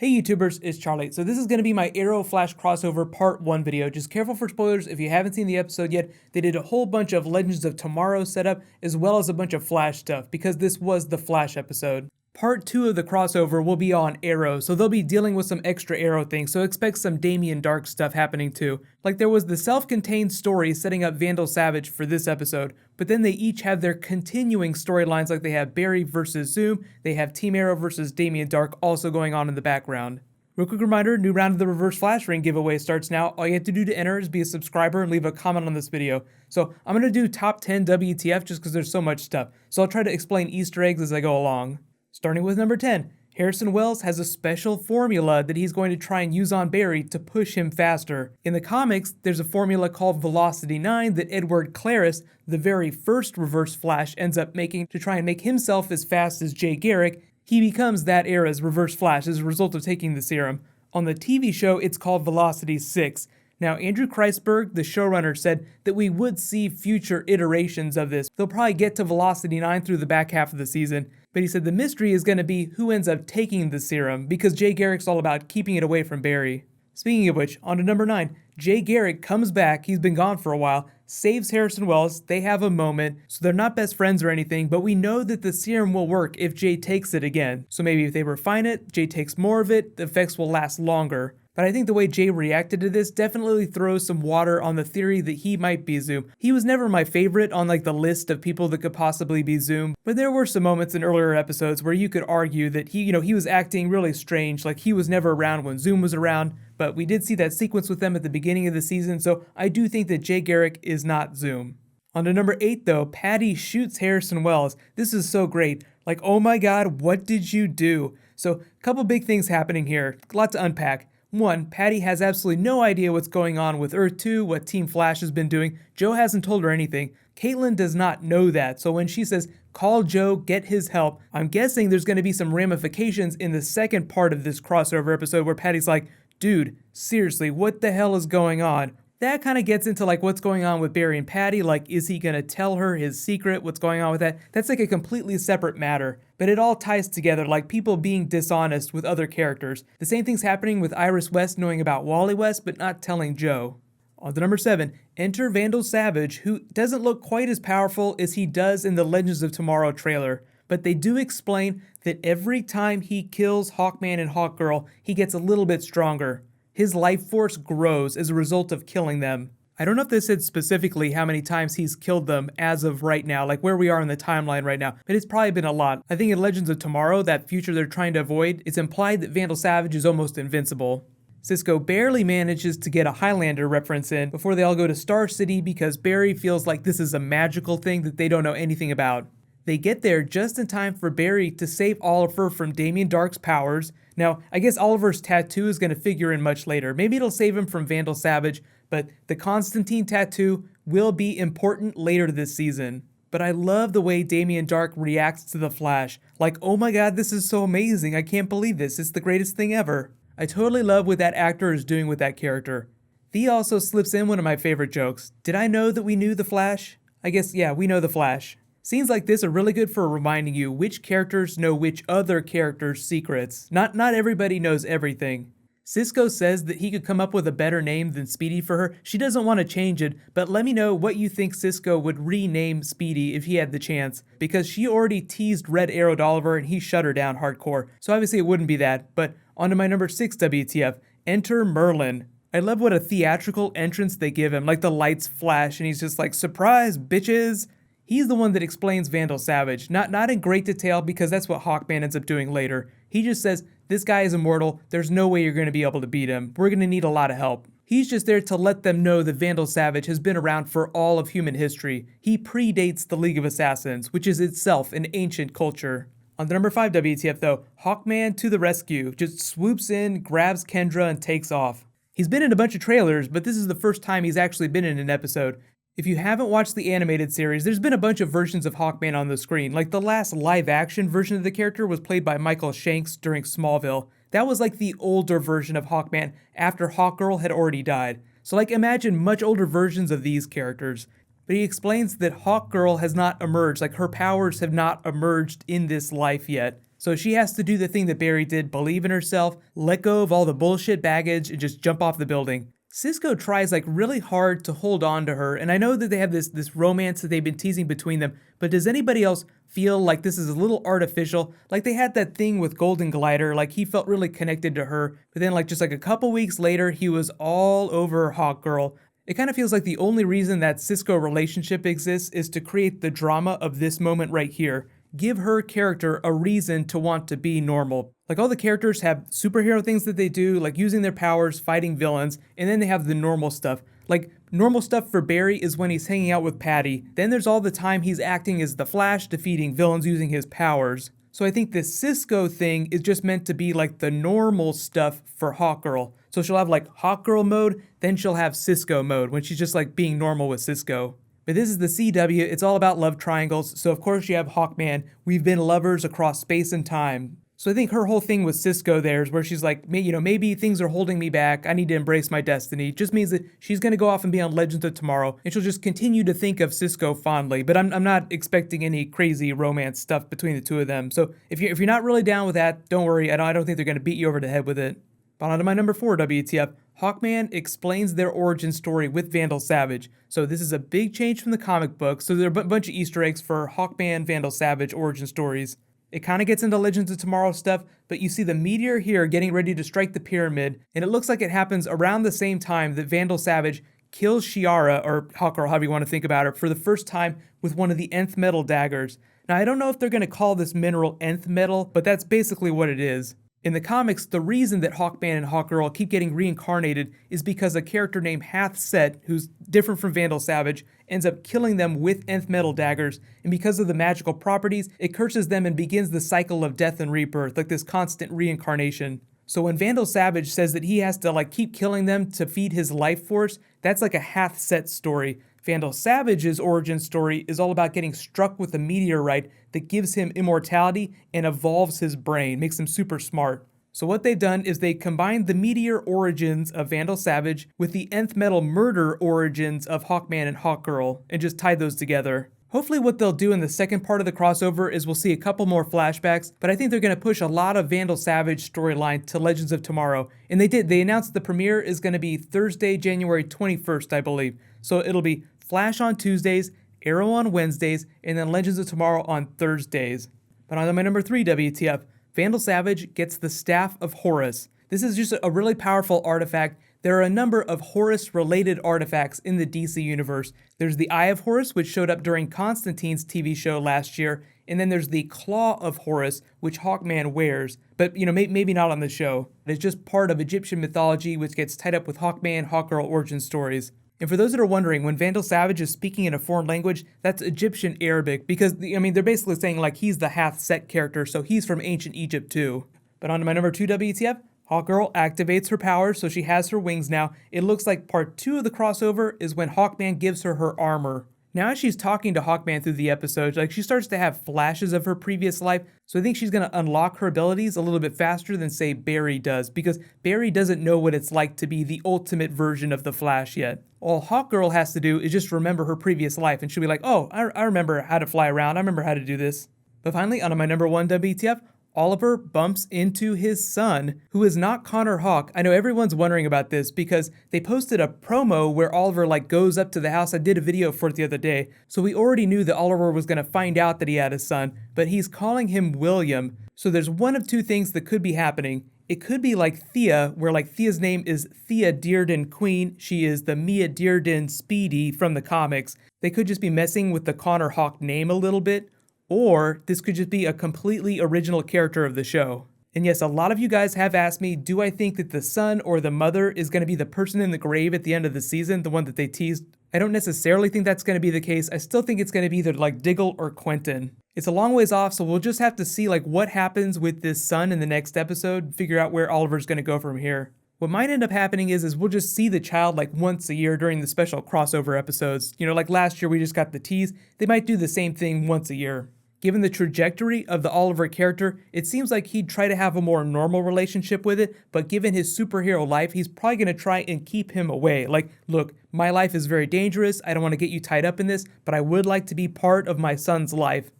Hey YouTubers, it's Charlie. So this is going to be my Arrow Flash crossover part 1 video. Just careful for spoilers if you haven't seen the episode yet. They did a whole bunch of Legends of Tomorrow setup as well as a bunch of Flash stuff because this was the Flash episode. Part 2 of the crossover will be on Arrow, so they'll be dealing with some extra Arrow things, so expect some Damien Dark stuff happening too. Like there was the self-contained story setting up Vandal Savage for this episode, but then they each have their continuing storylines like they have Barry versus Zoom, they have Team Arrow versus Damien Dark also going on in the background. Real quick reminder, new round of the Reverse Flash Ring giveaway starts now. All you have to do to enter is be a subscriber and leave a comment on this video. So I'm going to do top 10 WTF just because there's so much stuff, so I'll try to explain Easter eggs as I go along. Starting with number 10, Harrison Wells has a special formula that he's going to try and use on Barry to push him faster. In the comics, there's a formula called Velocity 9 that Edward Claris, the very first Reverse Flash, ends up making to try and make himself as fast as Jay Garrick. He becomes that era's Reverse Flash as a result of taking the serum. On the TV show, it's called Velocity 6. Now, Andrew Kreisberg, the showrunner, said that we would see future iterations of this. They'll probably get to Velocity 9 through the back half of the season. But he said the mystery is going to be who ends up taking the serum, because Jay Garrick's all about keeping it away from Barry. Speaking of which, on to number 9. Jay Garrick comes back, he's been gone for a while, saves Harrison Wells, they have a moment, so they're not best friends or anything, but we know that the serum will work if Jay takes it again. So maybe if they refine it, Jay takes more of it, the effects will last longer. But I think the way Jay reacted to this definitely throws some water on the theory that he might be Zoom. He was never my favorite on like the list of people that could possibly be Zoom, but there were some moments in earlier episodes where you could argue that he was acting really strange, like he was never around when Zoom was around, but we did see that sequence with them at the beginning of the season, so I do think that Jay Garrick is not Zoom. On to number 8 though, Patty shoots Harrison Wells. This is so great. Like, oh my god, what did you do? So, a couple big things happening here, a lot to unpack. 1, Patty has absolutely no idea what's going on with Earth 2, what Team Flash has been doing. Joe hasn't told her anything. Caitlin does not know that, so when she says, call Joe, get his help, I'm guessing there's going to be some ramifications in the second part of this crossover episode where Patty's like, dude, seriously, what the hell is going on? That kind of gets into like what's going on with Barry and Patty, like is he going to tell her his secret, what's going on with that? That's like a completely separate matter, but it all ties together like people being dishonest with other characters. The same thing's happening with Iris West knowing about Wally West but not telling Joe. On to number 7, enter Vandal Savage, who doesn't look quite as powerful as he does in the Legends of Tomorrow trailer, but they do explain that every time he kills Hawkman and Hawkgirl, he gets a little bit stronger. His life force grows as a result of killing them. I don't know if they said specifically how many times he's killed them as of right now, like where we are in the timeline right now, but it's probably been a lot. I think in Legends of Tomorrow, that future they're trying to avoid, it's implied that Vandal Savage is almost invincible. Cisco barely manages to get a Highlander reference in before they all go to Star City because Barry feels like this is a magical thing that they don't know anything about. They get there just in time for Barry to save Oliver from Damien Dark's powers. Now, I guess Oliver's tattoo is going to figure in much later. Maybe it'll save him from Vandal Savage, but the Constantine tattoo will be important later this season. But I love the way Damien Dark reacts to the Flash. Like, oh my god, this is so amazing. I can't believe this. It's the greatest thing ever. I totally love what that actor is doing with that character. Thea also slips in one of my favorite jokes. Did I know that we knew the Flash? I guess, yeah, we know the Flash. Scenes like this are really good for reminding you which characters know which other characters' secrets. Not everybody knows everything. Cisco says that he could come up with a better name than Speedy for her. She doesn't want to change it, but let me know what you think Cisco would rename Speedy if he had the chance, because she already teased Red Arrowed Oliver and he shut her down hardcore, so obviously it wouldn't be that. But on to my number 6 WTF, enter Merlin. I love what a theatrical entrance they give him, like the lights flash and he's just like, surprise, bitches! He's the one that explains Vandal Savage, not in great detail because that's what Hawkman ends up doing later. He just says, this guy is immortal, there's no way you're going to be able to beat him, we're going to need a lot of help. He's just there to let them know that Vandal Savage has been around for all of human history. He predates the League of Assassins, which is itself an ancient culture. On the number 5 WTF though, Hawkman to the rescue, just swoops in, grabs Kendra and takes off. He's been in a bunch of trailers, but this is the first time he's actually been in an episode. If you haven't watched the animated series, there's been a bunch of versions of Hawkman on the screen. Like the last live-action version of the character was played by Michael Shanks during Smallville. That was like the older version of Hawkman after Hawkgirl had already died. So like imagine much older versions of these characters. But he explains that Hawkgirl has not emerged, like her powers have not emerged in this life yet. So she has to do the thing that Barry did, believe in herself, let go of all the bullshit baggage, and just jump off the building. Cisco tries like really hard to hold on to her, and I know that they have this romance that they've been teasing between them, but does anybody else feel like this is a little artificial? Like they had that thing with Golden Glider, like he felt really connected to her, but then like just like a couple weeks later, he was all over Hawk Girl. It kind of feels like the only reason that Cisco relationship exists is to create the drama of this moment right here. Give her character a reason to want to be normal. Like all the characters have superhero things that they do, like using their powers, fighting villains, and then they have the normal stuff. Like normal stuff for Barry is when he's hanging out with Patty. Then there's all the time he's acting as the Flash, defeating villains using his powers. So I think this Cisco thing is just meant to be like the normal stuff for Hawkgirl. So she'll have like Hawkgirl mode, then she'll have Cisco mode when she's just like being normal with Cisco. But this is the CW, it's all about love triangles, so of course you have Hawkman, we've been lovers across space and time. So I think her whole thing with Cisco there is where she's like, maybe things are holding me back, I need to embrace my destiny. Just means that she's gonna go off and be on Legends of Tomorrow, and she'll just continue to think of Cisco fondly, but I'm not expecting any crazy romance stuff between the two of them. So if you're not really down with that, don't worry, I don't think they're gonna beat you over the head with it. But on to my number 4 WTF. Hawkman explains their origin story with Vandal Savage. So this is a big change from the comic book, so there are a bunch of Easter eggs for Hawkman, Vandal Savage origin stories. It kind of gets into Legends of Tomorrow stuff, but you see the meteor here getting ready to strike the pyramid, and it looks like it happens around the same time that Vandal Savage kills Shiara, or Hawkgirl, however you want to think about her, for the first time with one of the nth metal daggers. Now I don't know if they're going to call this mineral nth metal, but that's basically what it is. In the comics, the reason that Hawkman and Hawkgirl keep getting reincarnated is because a character named Hath-Set, who's different from Vandal Savage, ends up killing them with nth metal daggers, and because of the magical properties, it curses them and begins the cycle of death and rebirth, like this constant reincarnation. So when Vandal Savage says that he has to keep killing them to feed his life force, that's like a Hath-Set story. Vandal Savage's origin story is all about getting struck with a meteorite that gives him immortality and evolves his brain, makes him super smart. So what they've done is they combined the meteor origins of Vandal Savage with the nth metal murder origins of Hawkman and Hawkgirl, and just tied those together. Hopefully what they'll do in the second part of the crossover is we'll see a couple more flashbacks, but I think they're going to push a lot of Vandal Savage storyline to Legends of Tomorrow. And they did. They announced the premiere is going to be Thursday, January 21st, I believe. So it'll be Flash on Tuesdays, Arrow on Wednesdays, and then Legends of Tomorrow on Thursdays. But on to my number 3 WTF, Vandal Savage gets the Staff of Horus. This is just a really powerful artifact. There are a number of Horus-related artifacts in the DC universe. There's the Eye of Horus, which showed up during Constantine's TV show last year, and then there's the Claw of Horus, which Hawkman wears, but maybe not on the show. It's just part of Egyptian mythology, which gets tied up with Hawkman, Hawkgirl origin stories. And for those that are wondering, when Vandal Savage is speaking in a foreign language, that's Egyptian Arabic, because, they're basically saying, he's the Hath-Set character, so he's from ancient Egypt too. But on to my number 2 WTF, Hawkgirl activates her powers, so she has her wings now. It looks like part 2 of the crossover is when Hawkman gives her her armor. Now as she's talking to Hawkman through the episodes, she starts to have flashes of her previous life, so I think she's going to unlock her abilities a little bit faster than, say, Barry does, because Barry doesn't know what it's like to be the ultimate version of the Flash yet. All Hawkgirl has to do is just remember her previous life, and she'll be like, oh, I remember how to fly around, I remember how to do this. But finally, on to my number 1 WTF, Oliver bumps into his son, who is not Connor Hawke. I know everyone's wondering about this because they posted a promo where Oliver goes up to the house. I did a video for it the other day. So we already knew that Oliver was going to find out that he had a son, but he's calling him William. So there's one of two things that could be happening. It could be like Thea, where Thea's name is Thea Dearden Queen. She is the Mia Dearden Speedy from the comics. They could just be messing with the Connor Hawke name a little bit. Or this could just be a completely original character of the show. And yes, a lot of you guys have asked me, do I think that the son or the mother is going to be the person in the grave at the end of the season, the one that they teased? I don't necessarily think that's going to be the case. I still think it's going to be either Diggle or Quentin. It's a long ways off, so we'll just have to see what happens with this son in the next episode, figure out where Oliver's going to go from here. What might end up happening is we'll just see the child once a year during the special crossover episodes. Last year we just got the tease. They might do the same thing once a year. Given the trajectory of the Oliver character, it seems like he'd try to have a more normal relationship with it, but given his superhero life, he's probably going to try and keep him away. Look, my life is very dangerous, I don't want to get you tied up in this, but I would like to be part of my son's life.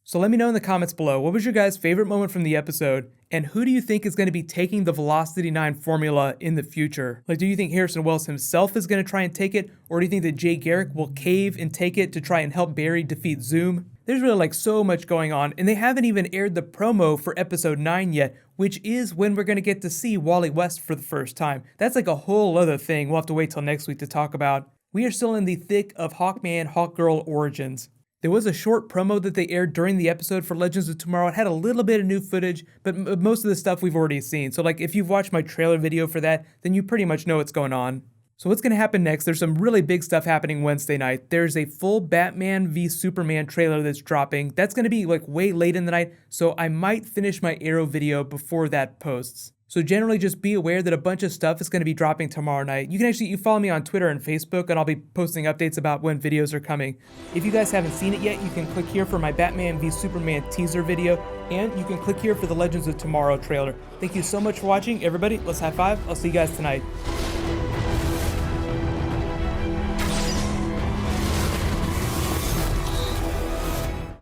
So let me know in the comments below, what was your guys' favorite moment from the episode, and who do you think is going to be taking the Velocity 9 formula in the future? Like, do you think Harrison Wells himself is going to try and take it, or do you think that Jay Garrick will cave and take it to try and help Barry defeat Zoom? There's really like so much going on, and they haven't even aired the promo for episode 9 yet, which is when we're going to get to see Wally West for the first time. That's like a whole other thing we'll have to wait till next week to talk about. We are still in the thick of Hawkman, Hawkgirl origins. There was a short promo that they aired during the episode for Legends of Tomorrow. It had a little bit of new footage, but most of the stuff we've already seen. So like if you've watched my trailer video for that, then you pretty much know what's going on. So what's going to happen next? There's some really big stuff happening Wednesday night. There's a full Batman v Superman trailer that's dropping. That's going to be like way late in the night, so I might finish my Arrow video before that posts. So generally just be aware that a bunch of stuff is going to be dropping tomorrow night. You follow me on Twitter and Facebook, and I'll be posting updates about when videos are coming. If you guys haven't seen it yet, you can click here for my Batman v Superman teaser video, and you can click here for the Legends of Tomorrow trailer. Thank you so much for watching, everybody. Let's high five. I'll see you guys tonight.